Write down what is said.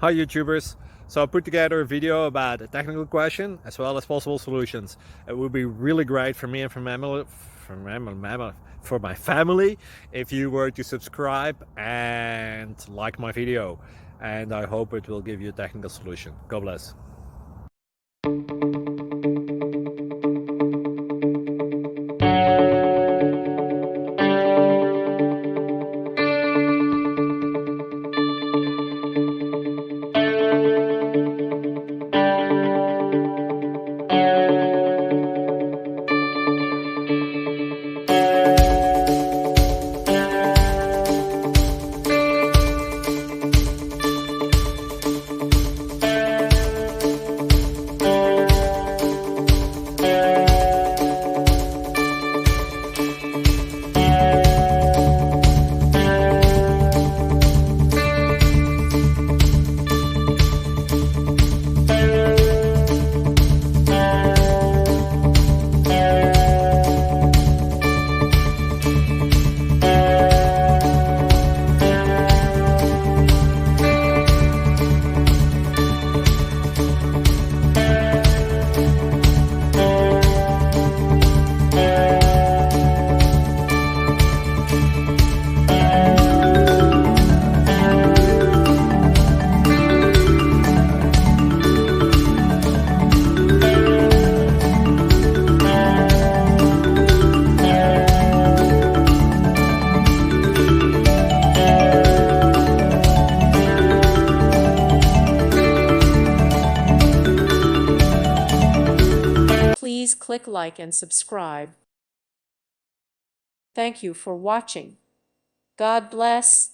Hi YouTubers! So I put together a video about a technical question as well as possible solutions. It would be really great for me and for my family if you were to subscribe and like my video, and I hope it will give you a technical solution. God bless. Please click like and subscribe. Thank you for watching. God bless.